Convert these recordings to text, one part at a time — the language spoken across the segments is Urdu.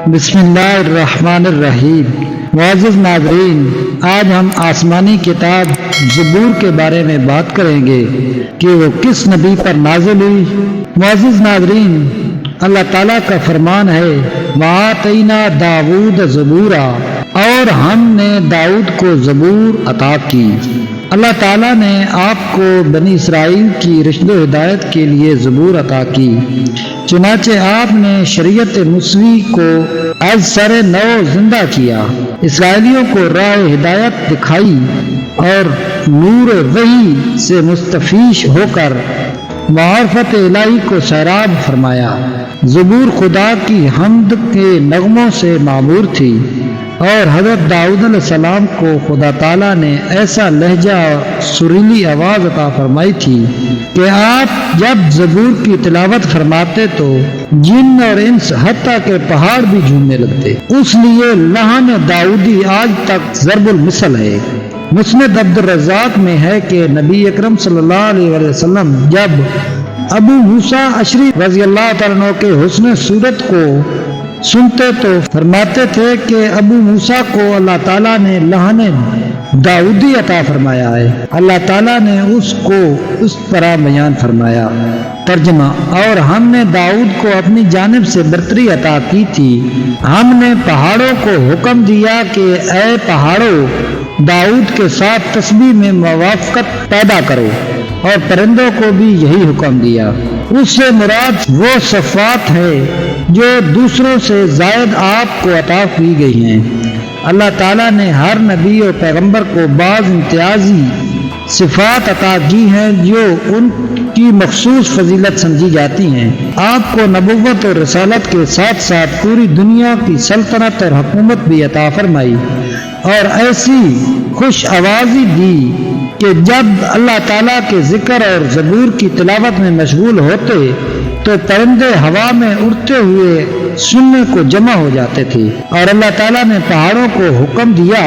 بسم اللہ الرحمن الرحیم۔ معزز ناظرین، آج ہم آسمانی کتاب زبور کے بارے میں بات کریں گے کہ وہ کس نبی پر نازل ہوئی۔ معزز ناظرین، اللہ تعالیٰ کا فرمان ہے وَآتَيْنَا دَاوُودَ زَبُورًا، اور ہم نے داؤد کو زبور عطا کی۔ اللہ تعالیٰ نے آپ کو بنی اسرائیل کی رشد و ہدایت کے لیے زبور عطا کی، چنانچہ آپ نے شریعت موسیٰ کو از سر نو زندہ کیا، اسرائیلیوں کو راہ ہدایت دکھائی اور نور وحی سے مستفیض ہو کر معرفت الہی کو سیراب فرمایا۔ زبور خدا کی حمد کے نغموں سے معمور تھی، اور حضرت داؤد علیہ السلام کو خدا تعالیٰ نے ایسا لہجہ اور سریلی آواز عطا فرمائی تھی کہ آپ جب زبور کی تلاوت فرماتے تو جن اور انس حتیٰ کہ پہاڑ بھی جھومنے لگتے۔ اس لیے لحن داؤدی آج تک ضرب المثل ہے۔ مسند عبد الرزاق میں ہے کہ نبی اکرم صلی اللہ علیہ وسلم جب ابو موسیٰ اشعری رضی اللہ تعالیٰ عنہ کے حسن صورت کو سنتے تو فرماتے تھے کہ ابو موسیٰ کو اللہ تعالیٰ نے لحن داؤدی عطا فرمایا ہے۔ اللہ تعالیٰ نے اس کو اس طرح بیان فرمایا۔ ترجمہ: اور ہم نے داؤد کو اپنی جانب سے برتری عطا کی تھی، ہم نے پہاڑوں کو حکم دیا کہ اے پہاڑوں، داؤد کے ساتھ تسبیح میں موافقت پیدا کرو، اور پرندوں کو بھی یہی حکم دیا۔ اس سے مراد وہ صفات ہے جو دوسروں سے زائد آپ کو عطا کی گئی ہیں۔ اللہ تعالیٰ نے ہر نبی اور پیغمبر کو بعض امتیازی صفات عطا کی ہیں جو ان کی مخصوص فضیلت سمجھی جاتی ہیں۔ آپ کو نبوت اور رسالت کے ساتھ ساتھ پوری دنیا کی سلطنت اور حکومت بھی عطا فرمائی، اور ایسی خوش آوازی دی کہ جب اللہ تعالیٰ کے ذکر اور زبور کی تلاوت میں مشغول ہوتے تو پرندے ہوا میں اڑتے ہوئے سننے کو جمع ہو جاتے تھے، اور اللہ تعالیٰ نے پہاڑوں کو حکم دیا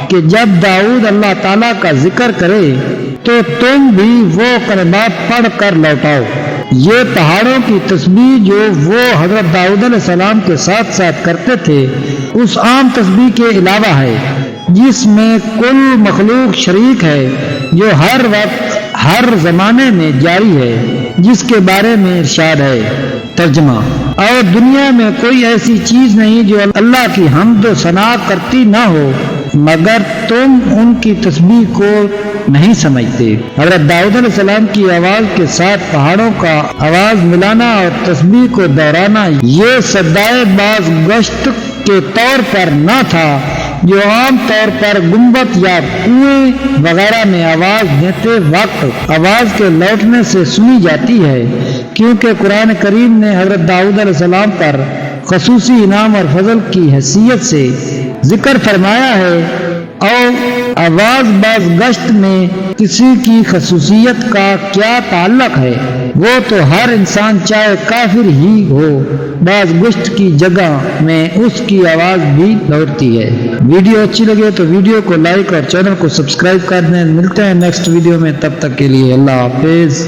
کہ جب داؤد اللہ تعالیٰ کا ذکر کرے تو تم بھی وہ کلمات پڑھ کر لوٹاؤ۔ یہ پہاڑوں کی تسبیح جو وہ حضرت داؤد علیہ السلام کے ساتھ ساتھ کرتے تھے اس عام تسبیح کے علاوہ ہے جس میں کل مخلوق شریک ہے، جو ہر وقت ہر زمانے میں جاری ہے، جس کے بارے میں ارشاد ہے۔ ترجمہ: اور دنیا میں کوئی ایسی چیز نہیں جو اللہ کی حمد و ثنا کرتی نہ ہو، مگر تم ان کی تسبیح کو نہیں سمجھتے۔ حضرت داؤد علیہ السلام کی آواز کے ساتھ پہاڑوں کا آواز ملانا اور تسبیح کو دہرانا یہ صدائے باز گشت کے طور پر نہ تھا جو عام طور پر گنبد یا کنویں وغیرہ میں آواز دیتے وقت آواز کے لوٹنے سے سنی جاتی ہے، کیونکہ قرآن کریم نے حضرت داؤد علیہ السلام پر خصوصی انعام اور فضل کی حیثیت سے ذکر فرمایا ہے، اور آواز باز گشت میں کسی کی خصوصیت کا کیا تعلق ہے؟ وہ تو ہر انسان چاہے کافر ہی ہو باز گشت کی جگہ میں اس کی آواز بھی لوٹتی ہے۔ ویڈیو اچھی لگے تو ویڈیو کو لائک اور چینل کو سبسکرائب کر دیں۔ ملتے ہیں نیکسٹ ویڈیو میں، تب تک کے لیے اللہ حافظ۔